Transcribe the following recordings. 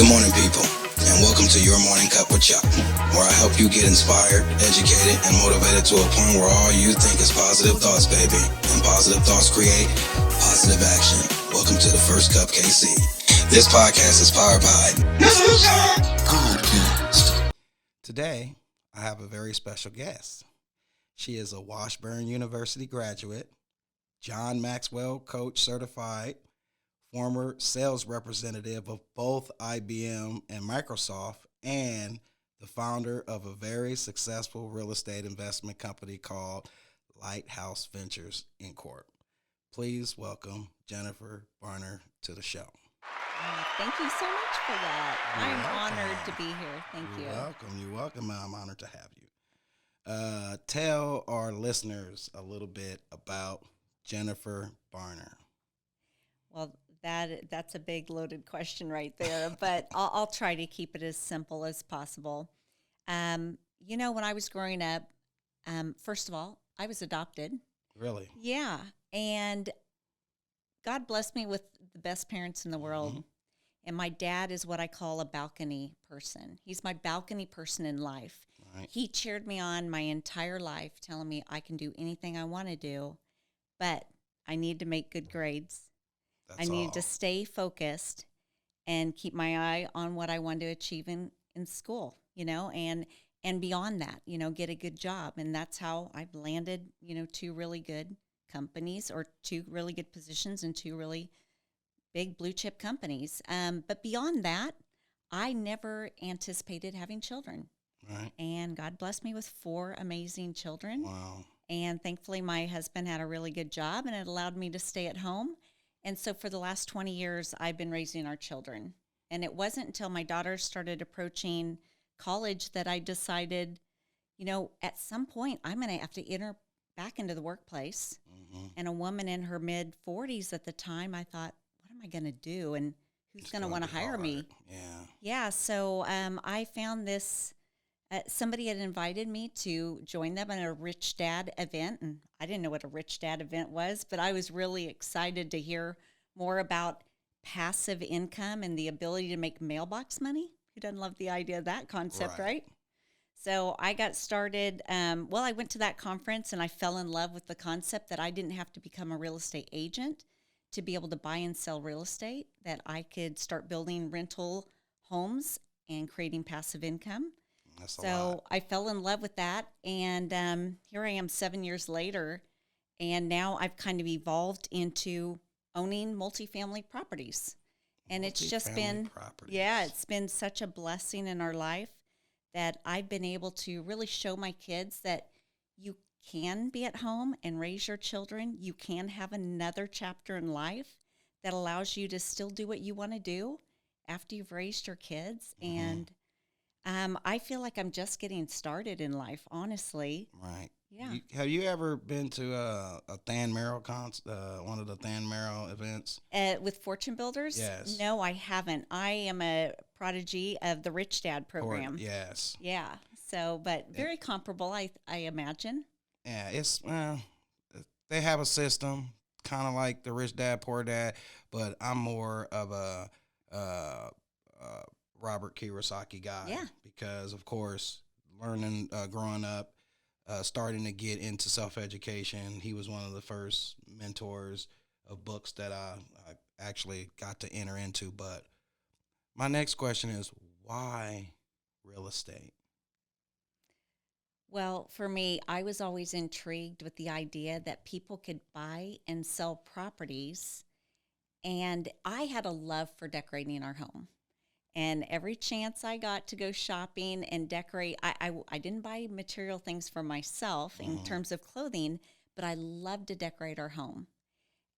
Good morning, people, and welcome to Your Morning Cup with Chuck, where I help you get inspired, educated, and motivated to a point where all you think is positive thoughts, baby, and positive thoughts create positive action. Welcome to the First Cupkc. This podcast is powered by Podcast. Today, I have a very special guest. She is a Washburn University graduate, John Maxwell Coach certified, former sales representative of both IBM and Microsoft, and the founder of a very successful real estate investment company called Lighthouse Ventures, Inc. Please welcome Jennifer Barner to the show. Thank you so much for that. I'm honored to be here. Thank you. You're welcome. I'm honored to have you. Tell our listeners a little bit about Jennifer Barner. Well, that's a big loaded question right there, but I'll try to keep it as simple as possible. When I was growing up, first of all, I was adopted. Really? Yeah, and God blessed me with the best parents in the world. Mm-hmm. And my dad is what I call a balcony person. He's my balcony person in life. Right. He cheered me on my entire life, telling me I can do anything I want to do, but I need to make good grades. I need to stay focused and keep my eye on what I want to achieve in school, and beyond that, get a good job. And that's how I've landed, two really good companies or two really good positions in two really big blue chip companies. But beyond that, I never anticipated having children. Right. And God blessed me with 4 amazing children. Wow. And thankfully, my husband had a really good job, and it allowed me to stay at home. And so for the last 20 years, I've been raising our children. And it wasn't until my daughter started approaching college that I decided, at some point, I'm going to have to enter back into the workplace. Mm-hmm. And a woman in her mid-40s at the time, I thought, what am I going to do? And who's going to want to hire me? Yeah, so I found this. Somebody had invited me to join them at a Rich Dad event, and I didn't know what a Rich Dad event was, but I was really excited to hear more about passive income and the ability to make mailbox money. Who doesn't love the idea of that concept, right? So I got started. I went to that conference, and I fell in love with the concept that I didn't have to become a real estate agent to be able to buy and sell real estate, that I could start building rental homes and creating passive income. So I fell in love with that, and here I am 7 years later, and now I've kind of evolved into owning multifamily properties. And it's just been, it's been such a blessing in our life that I've been able to really show my kids that you can be at home and raise your children. You can have another chapter in life that allows you to still do what you want to do after you've raised your kids. Mm-hmm. And I feel like I'm just getting started in life, honestly. Right. Yeah. Have you ever been to a Than Merrill one of the Than Merrill events? With Fortune Builders? Yes. No, I haven't. I am a prodigy of the Rich Dad program. Yes. Yeah. So, but very comparable, I imagine. Yeah, it's they have a system kind of like the Rich Dad, Poor Dad, but I'm more of a Robert Kiyosaki guy. Yeah. Because, of course, learning, growing up, starting to get into self-education, he was one of the first mentors of books that I actually got to enter into. But my next question is, why real estate? Well, for me, I was always intrigued with the idea that people could buy and sell properties, and I had a love for decorating our home. And every chance I got to go shopping and decorate, I didn't buy material things for myself in terms of clothing, but I loved to decorate our home.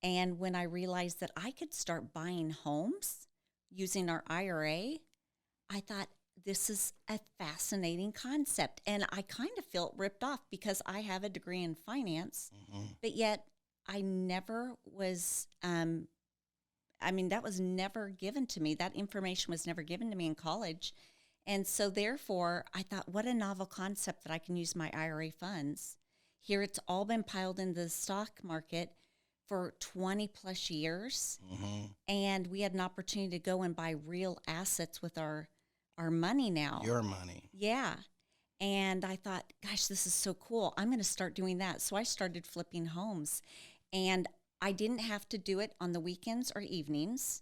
And when I realized that I could start buying homes using our IRA, I thought, this is a fascinating concept. And I kind of felt ripped off because I have a degree in finance, but yet I never was that was never given to me. That information was never given to me in college. And so therefore, I thought, what a novel concept that I can use my IRA funds. Here it's all been piled into the stock market, for 20 plus years. Mm-hmm. And we had an opportunity to go and buy real assets with our money now. Your money. Yeah. And I thought, gosh, this is so cool. I'm going to start doing that. So I started flipping homes. And I didn't have to do it on the weekends or evenings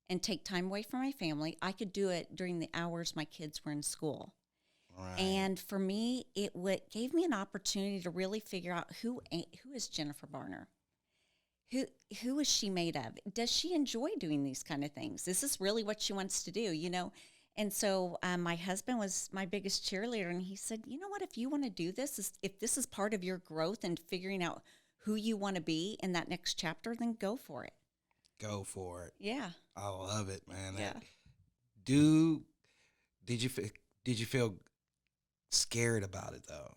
and take time away from my family. I could do it during the hours my kids were in school. Right. And for me, it gave me an opportunity to really figure out who is Jennifer Barner? Who is she made of? Does she enjoy doing these kind of things? Is this really what she wants to do, you know? And so my husband was my biggest cheerleader, and he said, you know what, if you want to do this, if this is part of your growth and figuring out who you want to be in that next chapter, then go for it. Go for it. Yeah. I love it, man. Yeah. Did you feel scared about it, though?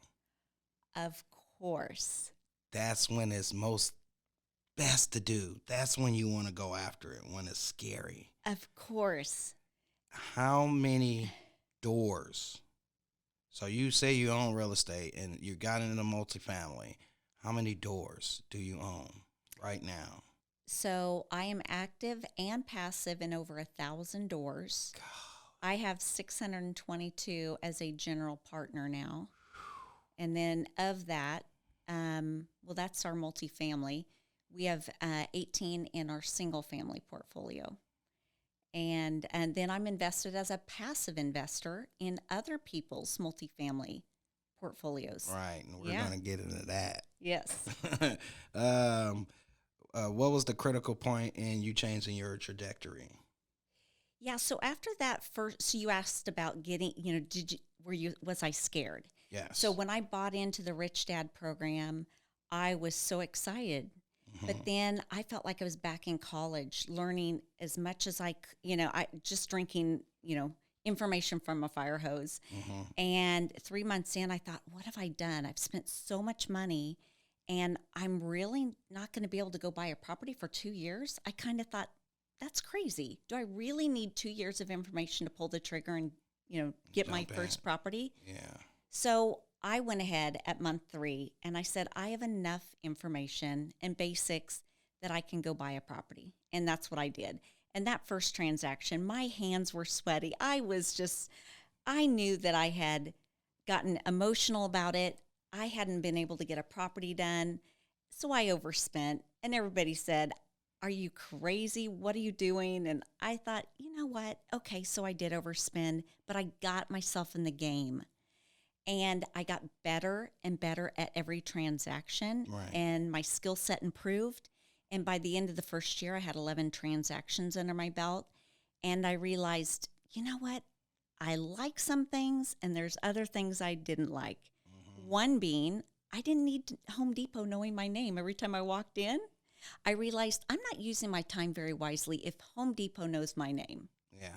Of course. That's when it's most best to do. That's when you want to go after it, when it's scary. Of course. How many doors? So you say you own real estate and you got into multifamily. How many doors do you own right now? So I am active and passive in over 1,000 doors. God. I have 622 as a general partner now. And then of that, well, that's our multifamily. We have 18 in our single family portfolio. And then I'm invested as a passive investor in other people's multifamily portfolios. Right, and we're going to get into that. Yes. What was the critical point in you changing your trajectory? Yeah, so after that first, so you asked about getting, was I scared? Yes. So when I bought into the Rich Dad program, I was so excited. Mm-hmm. But then I felt like I was back in college, learning as much as I just drinking, information from a fire hose. Mm-hmm. And 3 months in, I thought, what have I done? I've spent so much money, and I'm really not going to be able to go buy a property for 2 years. I kind of thought, that's crazy. Do I really need 2 years of information to pull the trigger and, get my first property? Yeah. So I went ahead at month 3 and I said, I have enough information and basics that I can go buy a property. And that's what I did. And that first transaction, my hands were sweaty. I knew that I had gotten emotional about it. I hadn't been able to get a property done. So I overspent, and everybody said, are you crazy? What are you doing? And I thought, you know what? Okay, so I did overspend, but I got myself in the game. And I got better and better at every transaction. Right. And my skill set improved. And by the end of the first year, I had 11 transactions under my belt. And I realized, you know what? I like some things, and there's other things I didn't like. Mm-hmm. One being, I didn't need Home Depot knowing my name every time I walked in. I realized I'm not using my time very wisely if Home Depot knows my name. Yeah.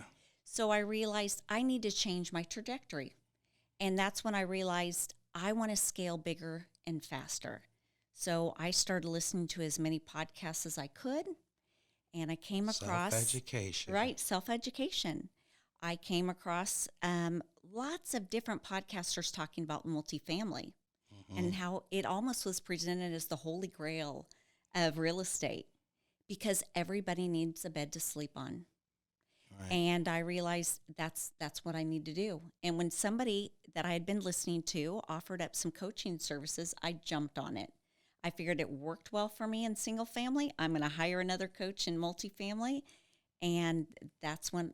So I realized I need to change my trajectory. And that's when I realized I want to scale bigger and faster. So I started listening to as many podcasts as I could. And I came across... Self-education. Right, self-education. I came across lots of different podcasters talking about multifamily and how it almost was presented as the holy grail of real estate because everybody needs a bed to sleep on. Right. And I realized that's what I need to do. And when somebody that I had been listening to offered up some coaching services, I jumped on it. I figured it worked well for me in single family. I'm going to hire another coach in multifamily. And that's when,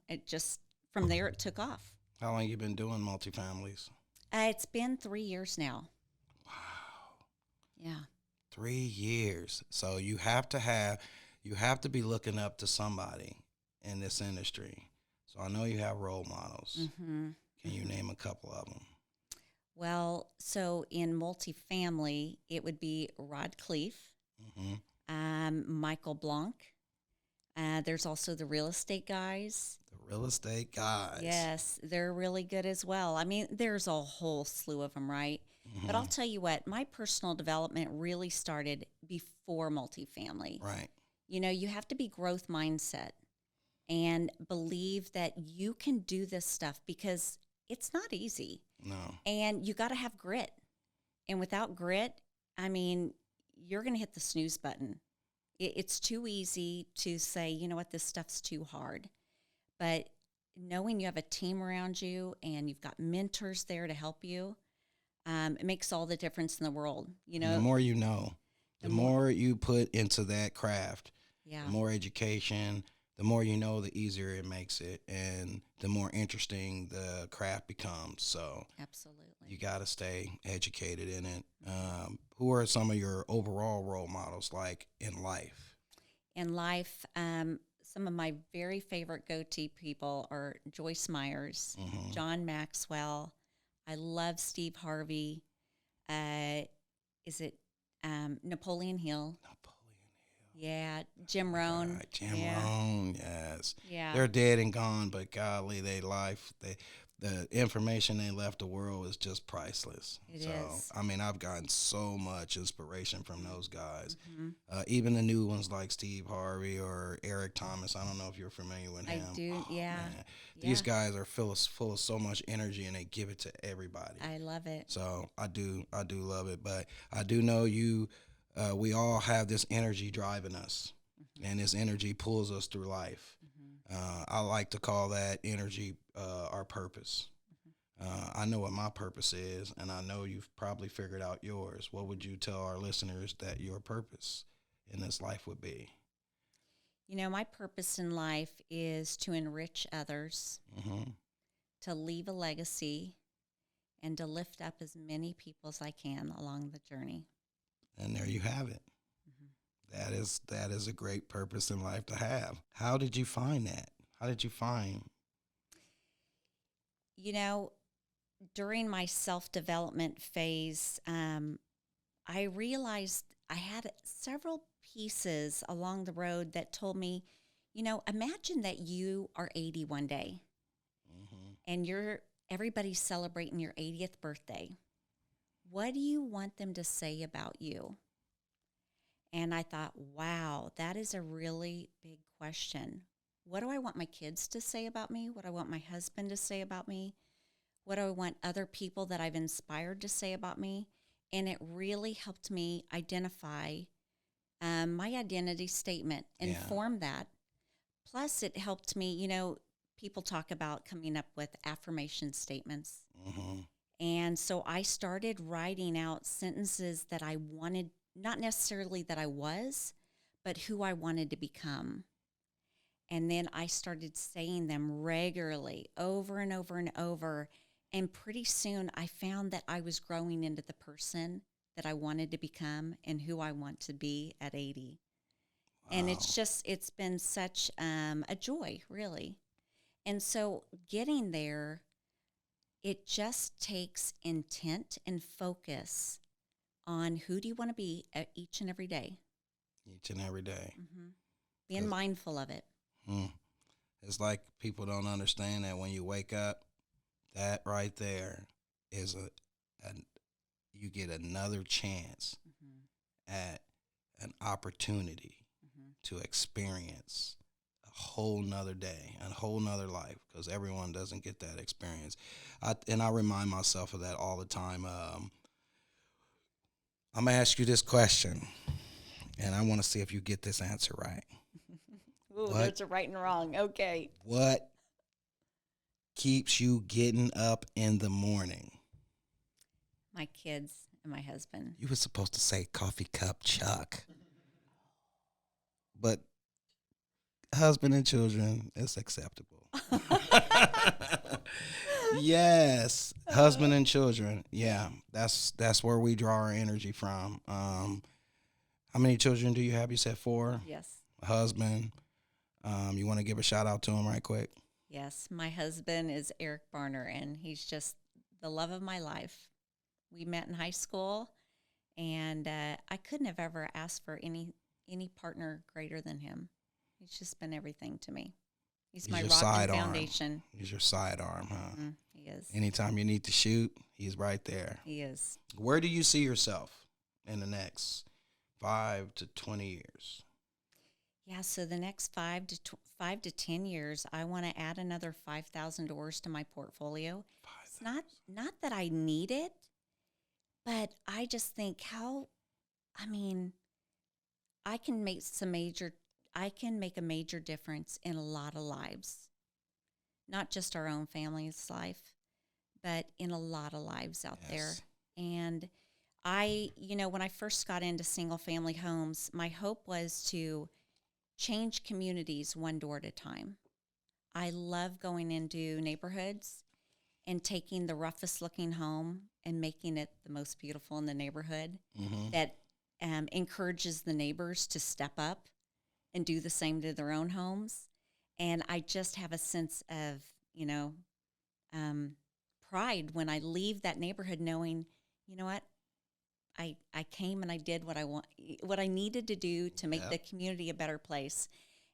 it just, from there it took off. How long you been doing multifamilies? It's been 3 years now. Wow. Yeah. 3 years. So you have to be looking up to somebody in this industry. So I know you have role models. Mm-hmm. Can you name a couple of them? Well, so in multifamily, it would be Rod Cleef, Michael Blanc. There's also the real estate guys. The real estate guys. Yes, they're really good as well. I mean, there's a whole slew of them, right? Mm-hmm. But I'll tell you what, my personal development really started before multifamily. Right. You have to be growth mindset and believe that you can do this stuff because it's not easy. No. And you got to have grit. And without grit, I mean, you're going to hit the snooze button. It's too easy to say, you know what, this stuff's too hard. But knowing you have a team around you and you've got mentors there to help you, it makes all the difference in the world. You know, And the more you know, the more you put into that craft, yeah, the more education, the more you know, the easier it makes it, and the more interesting the craft becomes. So absolutely. you got to stay educated in it. Who are some of your overall role models, like in life? In life, some of my very favorite go-to people are Joyce Myers, Mm-hmm. John Maxwell. I love Steve Harvey. Is it Napoleon Hill? Yeah, Jim Rohn. Right, Jim Yeah. Rohn, yes. Yeah. They're dead and gone, but golly, the information they left the world is just priceless. It is. I mean, I've gotten so much inspiration from those guys. Mm-hmm. Even the new ones like Steve Harvey or Eric Thomas. I don't know if you're familiar with him. I do, yeah. Man. These guys are full of so much energy, and they give it to everybody. I love it. So I do love it. But I do know you. We all have this energy driving us, and this energy pulls us through life. I like to call that energy our purpose. I know what my purpose is, and I know you've probably figured out yours. What would you tell our listeners that your purpose in this life would be? You know, my purpose in life is to enrich others, to leave a legacy, and to lift up as many people as I can along the journey. And there you have it. That is a great purpose in life to have. How did you find that? How did you find? You know, during my self-development phase, I realized I had several pieces along the road that told me, you know, imagine that you are 80 one day and everybody's celebrating your 80th birthday. What do you want them to say about you? And I thought, wow, that is a really big question. What do I want my kids to say about me? What do I want my husband to say about me? What do I want other people that I've inspired to say about me? And it really helped me identify my identity statement and form that. Plus, it helped me, you know, people talk about coming up with affirmation statements. And so I started writing out sentences that I wanted, not necessarily that I was, but who I wanted to become. And then I started saying them regularly over and over and over. And pretty soon I found that I was growing into the person that I wanted to become and who I want to be at 80. Wow. And it's been such a joy, really. And so getting there, it just takes intent and focus on who do you want to be each and every day. Each and every day. Being mindful of it. It's like people don't understand that when you wake up, that right there is you get another chance at an opportunity to experience a whole nother day, a whole nother life, because everyone doesn't get that experience. I remind myself of that all the time. I'm going to ask you this question, and I want to see if you get this answer right. Ooh, there's a right and wrong. Okay. What keeps you getting up in the morning? My kids and my husband. You were supposed to say coffee cup Chuck. But husband and children is acceptable. Yes, husband and children. Yeah, that's where we draw our energy from. How many children do you have? You said 4? Yes. A husband. You want to give a shout out to him right quick? Yes, my husband is Eric Barner, and he's just the love of my life. We met in high school, and I couldn't have ever asked for any partner greater than him. He's just been everything to me. He's my rock and foundation. He's your sidearm, huh? Mm-hmm. He is. Anytime you need to shoot, he's right there. He is. Where do you see yourself in the next 5 to 20 years? Yeah, so the next 5 to 10 years, I want to add another 5,000 doors to my portfolio. It's not that I need it, but I just think how I mean, I can make I can make a major difference in a lot of lives, not just our own family's life, but in a lot of lives out there. Yes. And when I first got into single family homes, my hope was to change communities one door at a time. I love going into neighborhoods and taking the roughest looking home and making it the most beautiful in the neighborhood Mm-hmm. that encourages the neighbors to step up and do the same to their own homes. And I just have a sense of, um, pride when I leave that neighborhood knowing, you know what, I came and I did what I needed to do to make the community a better place.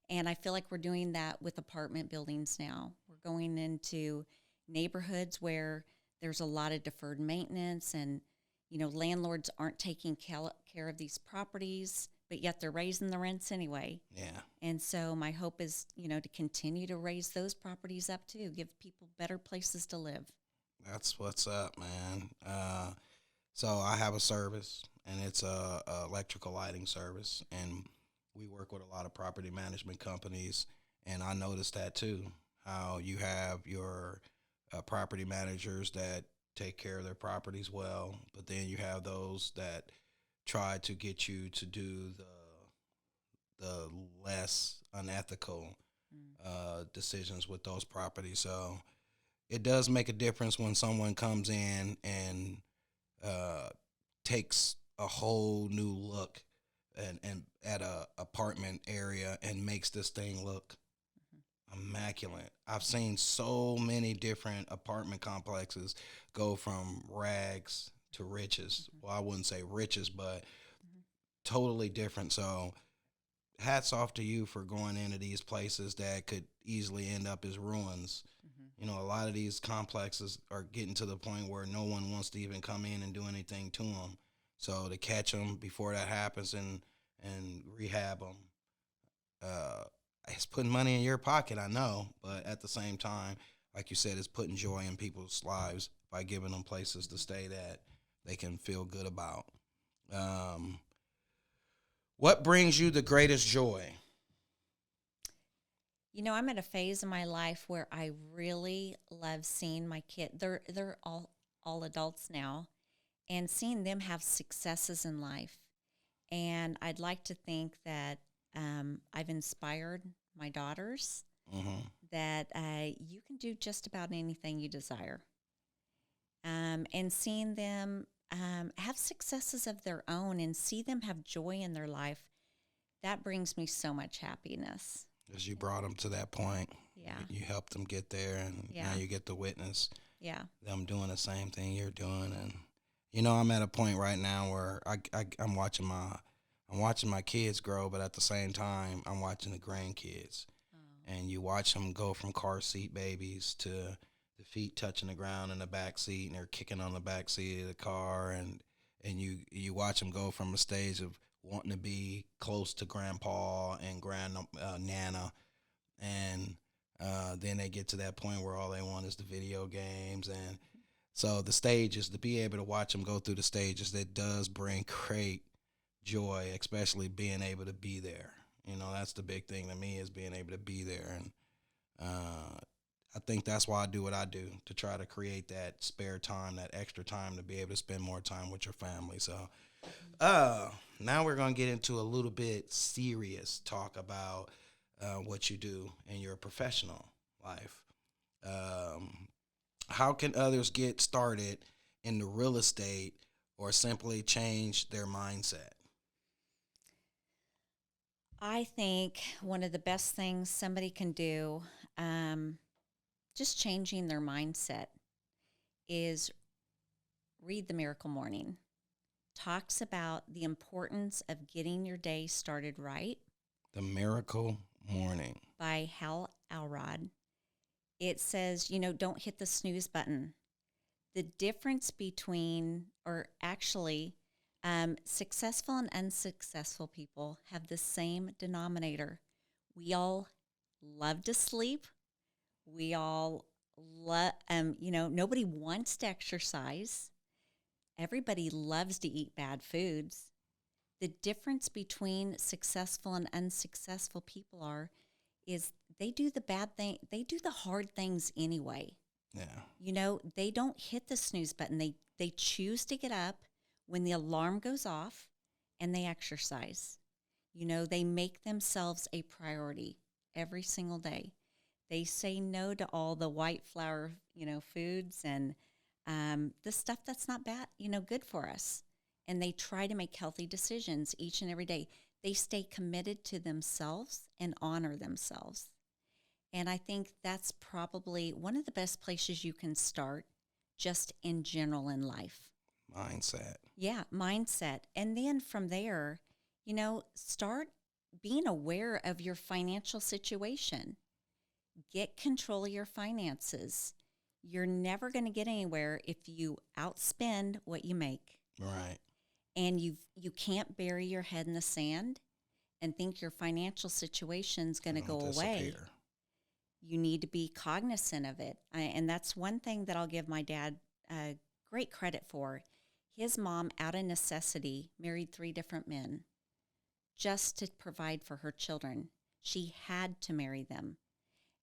And I feel like we're doing that with apartment buildings now. We're going into neighborhoods where there's a lot of deferred maintenance and, landlords aren't taking care of these properties, but yet they're raising the rents anyway. Yeah. And so my hope is, to continue to raise those properties up too, give people better places to live. That's what's up, man. So I have a service, and it's a electrical lighting service, and we work with a lot of property management companies, and I noticed that too, how you have your property managers that take care of their properties well, but then you have those that try to get you to do the less unethical decisions with those properties. So it does make a difference when someone comes in and takes a whole new look and at a apartment area and makes this thing look immaculate. I've seen so many different apartment complexes go from rags to riches. Well, I wouldn't say riches, but totally different. So hats off to you for going into these places that could easily end up as ruins. A lot of these complexes are getting to the point where no one wants to even come in and do anything to them. So to catch them before that happens and rehab them, it's putting money in your pocket, I know, but at the same time, like you said, it's putting joy in people's lives by giving them places to stay that they can feel good about. What brings you the greatest joy? I'm at a phase in my life where I really love seeing my kid. They're all adults now, and seeing them have successes in life. And I'd like to think that I've inspired my daughters that you can do just about anything you desire. And seeing them have successes of their own and see them have joy in their life, that brings me so much happiness. As you brought them to that point. Yeah. You helped them get there, and now you get to witness them doing the same thing you're doing. And, I'm at a point right now where I'm watching my kids grow, but at the same time, I'm watching the grandkids. Oh. And you watch them go from car seat babies to the feet touching the ground in the back seat, and they're kicking on the back seat of the car, and you watch them go from a stage of wanting to be close to grandpa and nana, and then they get to that point where all they want is the video games. And so the stages, to be able to watch them go through the stages, that does bring great joy, especially being able to be there. That's the big thing to me, is being able to be there. And I think that's why I do what I do, to try to create that spare time, that extra time to be able to spend more time with your family. So now we're going to get into a little bit serious talk about what you do in your professional life. How can others get started in the real estate or simply change their mindset? I think one of the best things somebody can do, just changing their mindset, is read The Miracle Morning. Talks about the importance of getting your day started right. The Miracle Morning by Hal Elrod. It says, don't hit the snooze button. The difference between, successful and unsuccessful people have the same denominator. We all love to sleep. We all love, nobody wants to exercise. Everybody loves to eat bad foods. The difference between successful and unsuccessful people is they do the bad thing, they do the hard things anyway. Yeah. You know, they don't hit the snooze button. They choose to get up when the alarm goes off and they exercise. You know, they make themselves a priority every single day. They say no to all the white flour, foods and the stuff that's not bad, good for us. And they try to make healthy decisions each and every day. They stay committed to themselves and honor themselves. And I think that's probably one of the best places you can start just in general in life. Mindset. Yeah, mindset. And then from there, start being aware of your financial situation. Get control of your finances. You're never going to get anywhere if you outspend what you make. Right. And you can't bury your head in the sand and think your financial situation's going to go away. You need to be cognizant of it. And that's one thing that I'll give my dad great credit for. His mom, out of necessity, married 3 different men just to provide for her children. She had to marry them.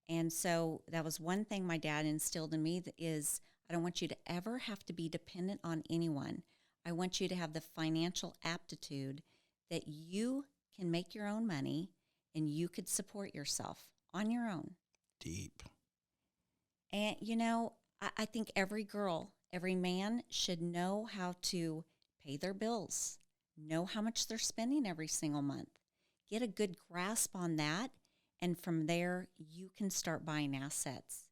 And so that was one thing my dad instilled in me is I don't want you to ever have to be dependent on anyone. I want you to have the financial aptitude that you can make your own money and you could support yourself on your own. Deep. And, I think every girl, every man should know how to pay their bills, know how much they're spending every single month, get a good grasp on that. And from there, you can start buying assets.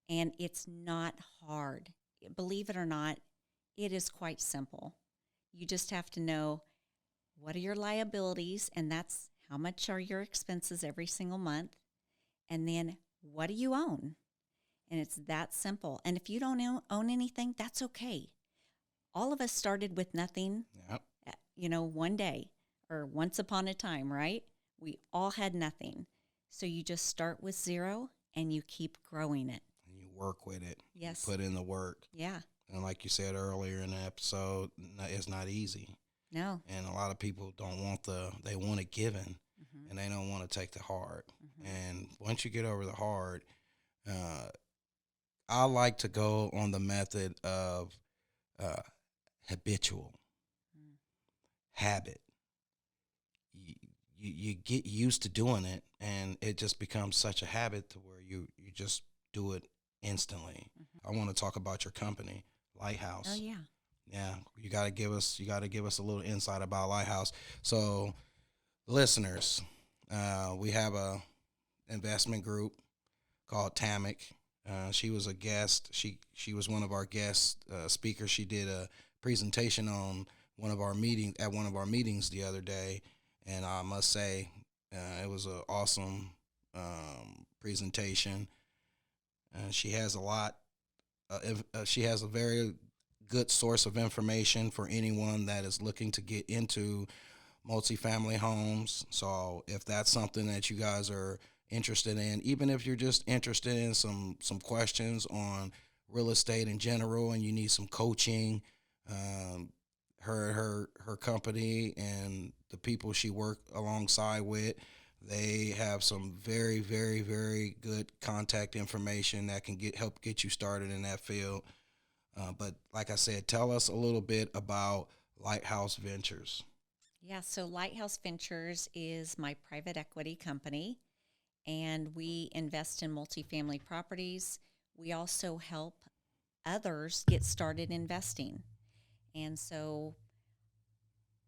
And it's not hard. Believe it or not, it is quite simple. You just have to know what are your liabilities, and that's how much are your expenses every single month. And then what do you own? And it's that simple. And if you don't own anything, that's okay. All of us started with nothing, one day or once upon a time, right? We all had nothing. So you just start with 0 and you keep growing it. And you work with it. Yes. You put in the work. Yeah. And like you said earlier in the episode, it's not easy. No. And a lot of people they want it given, and they don't want to take the hard. And once you get over the hard, I like to go on the method of habitual habit. You get used to doing it, and it just becomes such a habit to where you just do it instantly. I want to talk about your company, Lighthouse. Oh yeah. Yeah, you got to give us a little insight about Lighthouse. So, listeners, we have a investment group called TAMIC. She was a guest. She was one of our guest speakers. She did a presentation on one of our meetings the other day, and I must say it was an awesome presentation. She has a lot. She has a very good source of information for anyone that is looking to get into multifamily homes. So if that's something that you guys are interested in, even if you're just interested in some questions on real estate in general and you need some coaching, her company and the people she worked alongside with, they have some very, very, very good contact information that can help get you started in that field. But like I said, tell us a little bit about Lighthouse Ventures. Yeah, so Lighthouse Ventures is my private equity company, and we invest in multifamily properties. We also help others get started investing. And so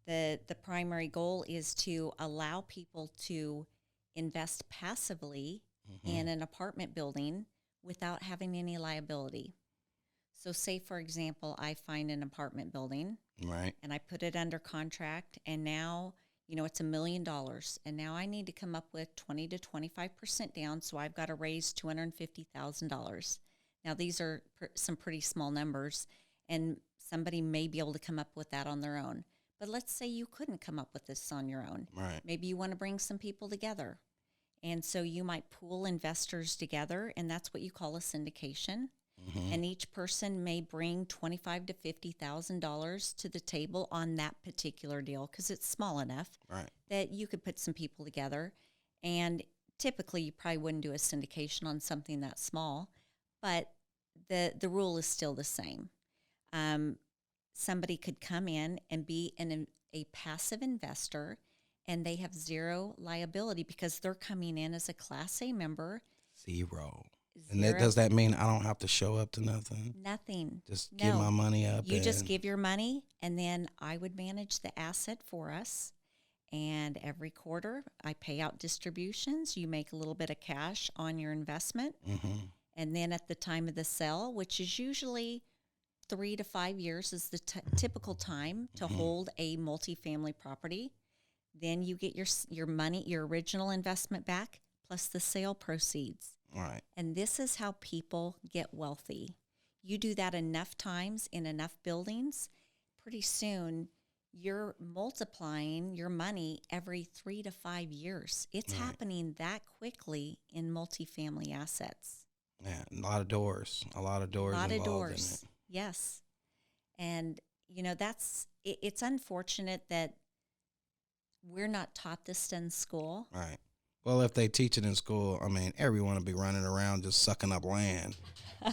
the primary goal is to allow people to invest passively in an apartment building without having any liability. So say, for example, I find an apartment building, right, and I put it under contract, and now, it's $1 million, and now I need to come up with 20 to 25% down, so I've got to raise $250,000. Now, these are some pretty small numbers, and somebody may be able to come up with that on their own. But let's say you couldn't come up with this on your own. Right. Maybe you want to bring some people together. And so you might pool investors together, and that's what you call a syndication. and each person may bring $25,000 to $50,000 to the table on that particular deal because it's small enough that you could put some people together. And typically, you probably wouldn't do a syndication on something that small, but the rule is still the same. Somebody could come in and be a passive investor, and they have zero liability because they're coming in as a Class A member. Zero. And does that mean I don't have to show up to nothing? Nothing. Just give my money up. You just give your money, and then I would manage the asset for us. And every quarter, I pay out distributions. You make a little bit of cash on your investment. And then at the time of the sale, which is usually 3 to 5 years is the typical time to hold a multifamily property, then you get your money, your original investment back, plus the sale proceeds. Right. And this is how people get wealthy. You do that enough times in enough buildings, pretty soon you're multiplying your money every 3 to 5 years. It's happening that quickly in multifamily assets. Yeah, a lot of doors. A lot of doors involved in it. Yes. And, it's unfortunate that we're not taught this in school. Right. Well, if they teach it in school, I mean, everyone will be running around just sucking up land.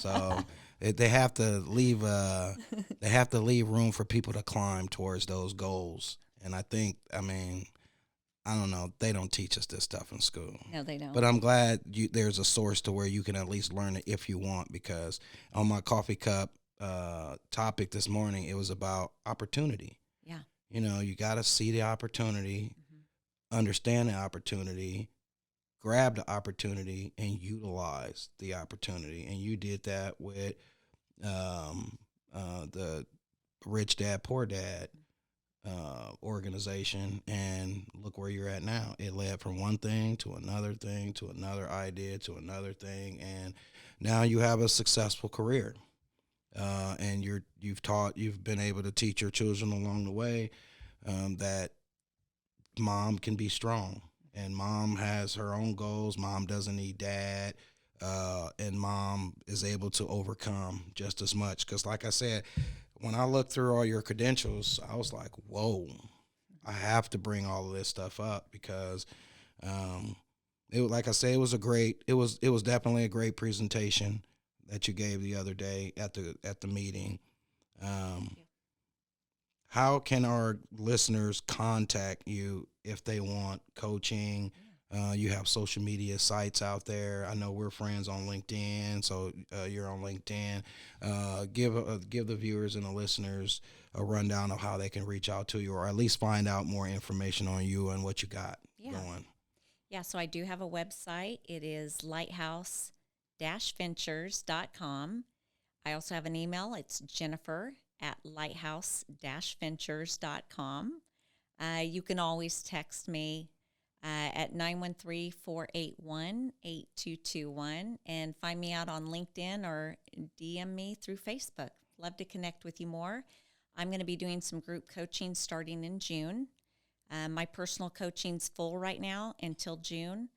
So they have to leave room for people to climb towards those goals. And I think, I don't know, they don't teach us this stuff in school. No, they don't. But I'm glad there's a source to where you can at least learn it if you want, because on my coffee cup topic this morning, it was about opportunity. Yeah. You got to see the opportunity, understand the opportunity, grab the opportunity, and utilize the opportunity. And you did that with the Rich Dad, Poor Dad organization, and look where you're at now. It led from one thing to another idea to another thing, and now you have a successful career. And you've been able to teach your children along the way that mom can be strong, and mom has her own goals. Mom doesn't need dad, and mom is able to overcome just as much. Because like I said, when I looked through all your credentials, I was like, whoa, I have to bring all of this stuff up because, like I say, it was definitely a great presentation that you gave the other day at the meeting. How can our listeners contact you if they want coaching? You have social media sites out there. I know we're friends on LinkedIn, so you're on LinkedIn. Give the viewers and the listeners a rundown of how they can reach out to you, or at least find out more information on you and what you got going. Yeah, so I do have a website. It is lighthouse-ventures.com. I also have an email. It's jennifer@lighthouse-ventures.com. You can always text me at 913-481-8221 and find me out on LinkedIn or DM me through Facebook. Love to connect with you more. I'm going to be doing some group coaching starting in June. My personal coaching's full right now until June.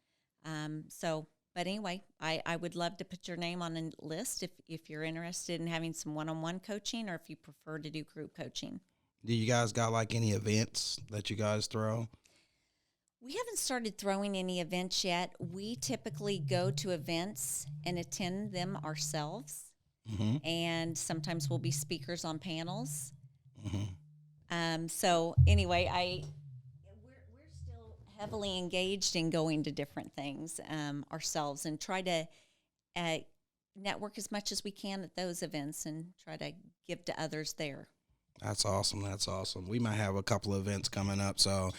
But anyway, I would love to put your name on a list if you're interested in having some one-on-one coaching, or if you prefer to do group coaching. Do you guys got like any events that you guys throw? We haven't started throwing any events yet. We typically go to events and attend them ourselves. And sometimes we'll be speakers on panels. So anyway, we're still heavily engaged in going to different things ourselves, and try to network as much as we can at those events and try to give to others there. That's awesome. We might have a couple of events coming up, so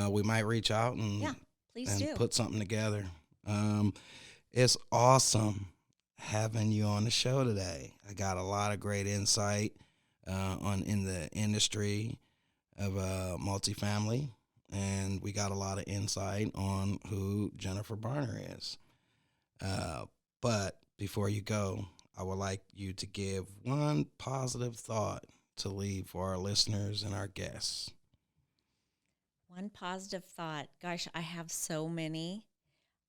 we might reach out and please do put something together. It's awesome having you on the show today. I got a lot of great insight in the industry of multifamily, and we got a lot of insight on who Jennifer Barner is. But before you go, I would like you to give one positive thought to leave for our listeners and our guests. One positive thought. Gosh, I have so many.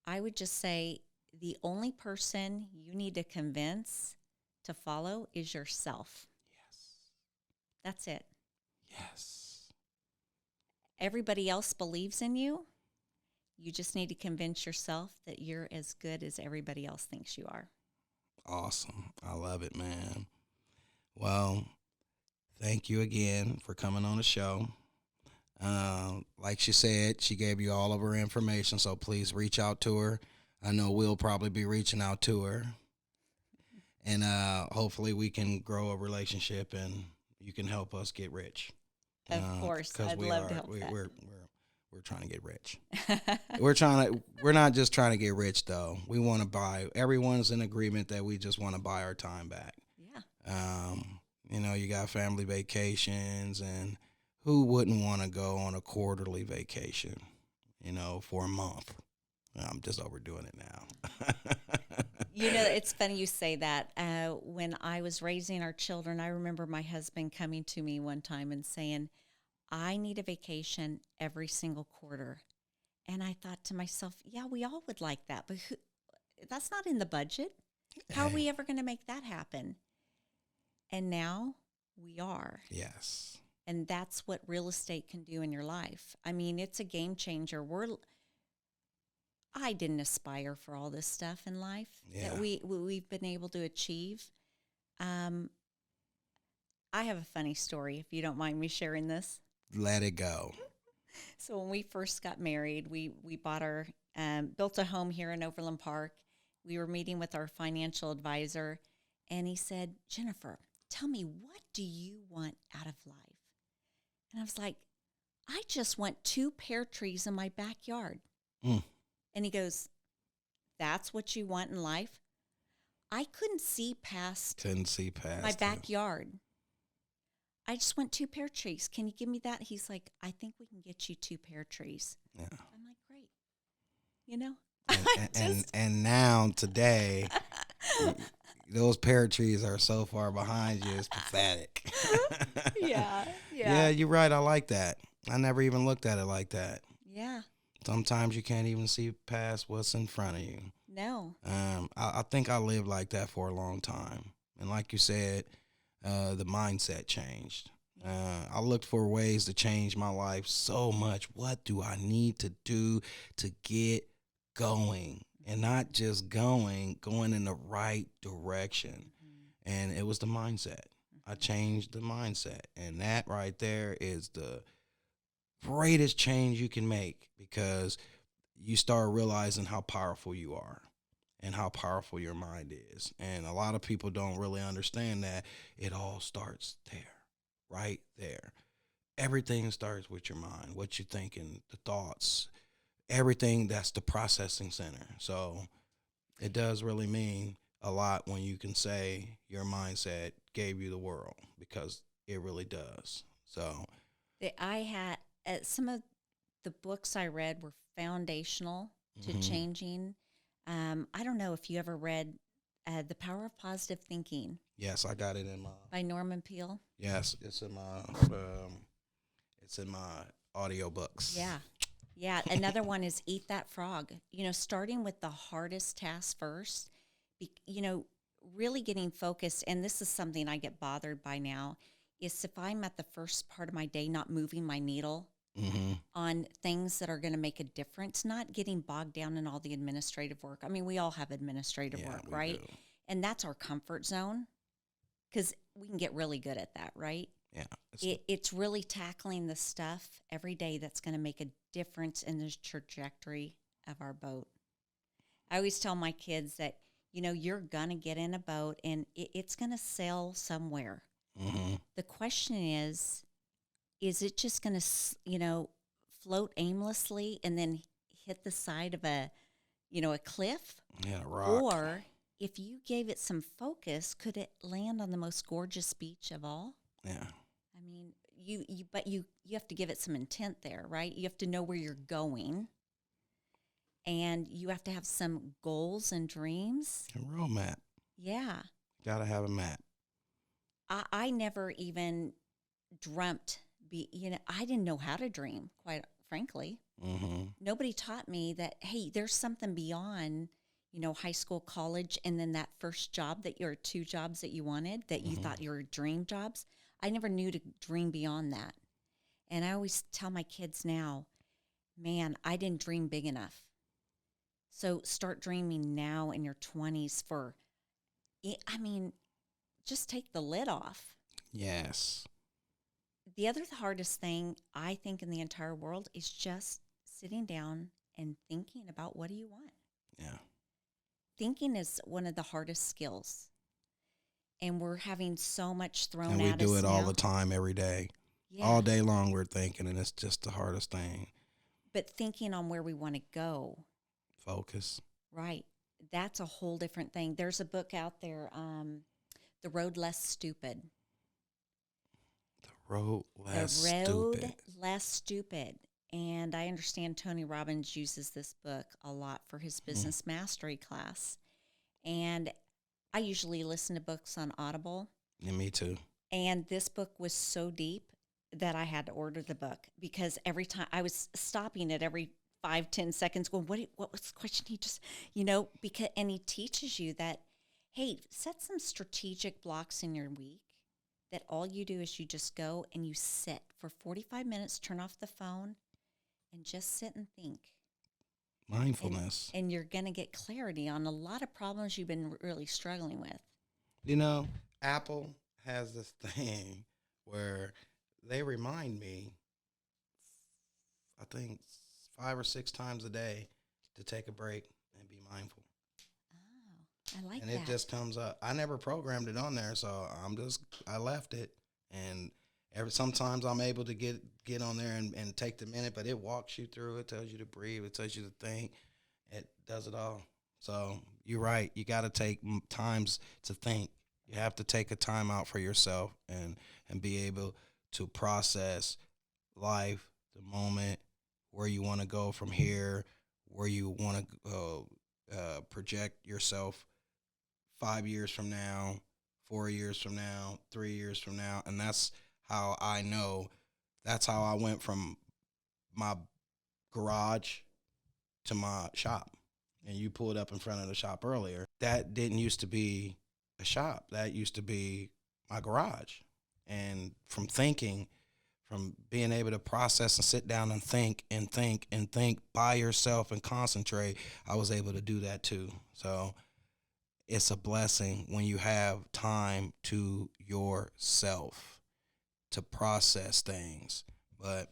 I would just say the only person you need to convince to follow is yourself. Yes. That's it. Yes. Everybody else believes in you. You just need to convince yourself that you're as good as everybody else thinks you are. Awesome. I love it, man. Well, thank you again for coming on the show. Like she said, she gave you all of her information, so please reach out to her. I know we'll probably be reaching out to her. And hopefully we can grow a relationship and you can help us get rich. Of course. I'd love to help that. We're trying to get rich. We're not just trying to get rich though. We want to buy, everyone's in agreement that we just want to buy our time back. Yeah. You got family vacations, and who wouldn't want to go on a quarterly vacation, for a month? I'm just overdoing it now. It's funny you say that. When I was raising our children, I remember my husband coming to me one time and saying, I need a vacation every single quarter. And I thought to myself, yeah, we all would like that, but that's not in the budget. How are we ever going to make that happen? And now we are. Yes. And that's what real estate can do in your life. I mean, it's a game changer. I didn't aspire for all this stuff in life that we've been able to achieve. I have a funny story, if you don't mind me sharing this. Let it go. So when we first got married, we built a home here in Overland Park. We were meeting with our financial advisor, and he said, Jennifer, tell me, what do you want out of life? And I was like, I just want 2 pear trees in my backyard. Mm. And he goes, that's what you want in life? I couldn't see past my backyard. I just want 2 pear trees. Can you give me that? He's like, I think we can get you 2 pear trees. Yeah. I'm like, great. You know? And now today, those pear trees are so far behind you, it's pathetic. Yeah. Yeah, you're right. I like that. I never even looked at it like that. Yeah. Sometimes you can't even see past what's in front of you. No. I think I lived like that for a long time. And like you said, the mindset changed. I looked for ways to change my life so much. What do I need to do to get going? And not just going in the right direction. Mm-hmm. And it was the mindset. I changed the mindset. And that right there is the greatest change you can make, because you start realizing how powerful you are and how powerful your mind is. And a lot of people don't really understand that it all starts there, right there. Everything starts with your mind, what you're thinking, the thoughts, everything. That's the processing center. So it does really mean a lot when you can say your mindset gave you the world, because it really does. So I had some of the books I read were foundational to changing. I don't know if you ever read The Power of Positive Thinking. Yes, I got it in my by Norman Peale. Yes, it's in my audiobooks. Yeah. Another one is Eat That Frog. Starting with the hardest task first. Really getting focused. And this is something I get bothered by now. Is if I'm at the first part of my day not moving my needle on things that are going to make a difference, not getting bogged down in all the administrative work. I mean, we all have administrative work, right? Do. And that's our comfort zone, because we can get really good at that, right? Yeah. It's really tackling the stuff every day that's going to make a difference in the trajectory of our boat. I always tell my kids that, you're going to get in a boat and it's going to sail somewhere. Mm-hmm. The question is it just going to, float aimlessly and then hit the side of a cliff? Yeah, a rock. Or if you gave it some focus, could it land on the most gorgeous beach of all? Yeah. I mean, you have to give it some intent there, right? You have to know where you're going. And you have to have some goals and dreams. A roadmap. Yeah. Got to have a map. I never even dreamt, I didn't know how to dream, quite frankly. Mm-hmm. Nobody taught me that, hey, there's something beyond, high school, college, and then that first job that your 2 jobs that you wanted that you thought your dream jobs. I never knew to dream beyond that. And I always tell my kids now, man, I didn't dream big enough. So start dreaming now in your 20s just take the lid off. Yes. The other hardest thing I think in the entire world is just sitting down and thinking about what do you want. Yeah. Thinking is one of the hardest skills. And we're having so much thrown at us And we do it all now. the time, every day. Yeah. All day long we're thinking, and it's just the hardest thing. But thinking on where we want to go. Focus. Right. That's a whole different thing. There's a book out there, The Road Less Stupid. The Road Less Stupid. And I understand Tony Robbins uses this book a lot for his business mastery class. And I usually listen to books on Audible. Yeah, me too. And this book was so deep that I had to order the book because every time I was stopping it every 5-10 seconds going, what was the question he just, and he teaches you that, hey, set some strategic blocks in your week that all you do is you just go and you sit for 45 minutes, turn off the phone, and just sit and think. Mindfulness. And you're going to get clarity on a lot of problems you've been really struggling with. Apple has this thing where they remind me, I think 5 or 6 times a day to take a break and be mindful. Oh, I like that. And it just comes up. I never programmed it on there, so I left it. And sometimes I'm able to get on there and take the minute, but it walks you through. It tells you to breathe. It tells you to think. It does it all. So you're right. You got to take times to think. You have to take a time out for yourself and be able to process life, the moment, where you want to go from here, where you want to project yourself 5 years from now, 4 years from now, 3 years from now. And that's how I know. That's how I went from my garage to my shop. And you pulled up in front of the shop earlier. That didn't used to be a shop. That used to be my garage. And from being able to process and sit down and think by yourself and concentrate, I was able to do that too. So it's a blessing when you have time to yourself to process things. But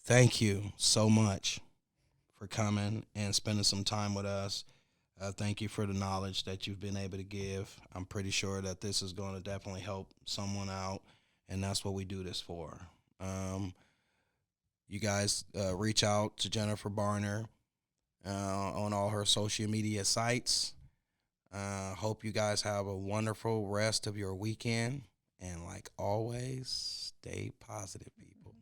thank you so much for coming and spending some time with us. Thank you for the knowledge that you've been able to give. I'm pretty sure that this is going to definitely help someone out, and that's what we do this for. You guys reach out to Jennifer Barner on all her social media sites. Hope you guys have a wonderful rest of your weekend. And like always, stay positive, people.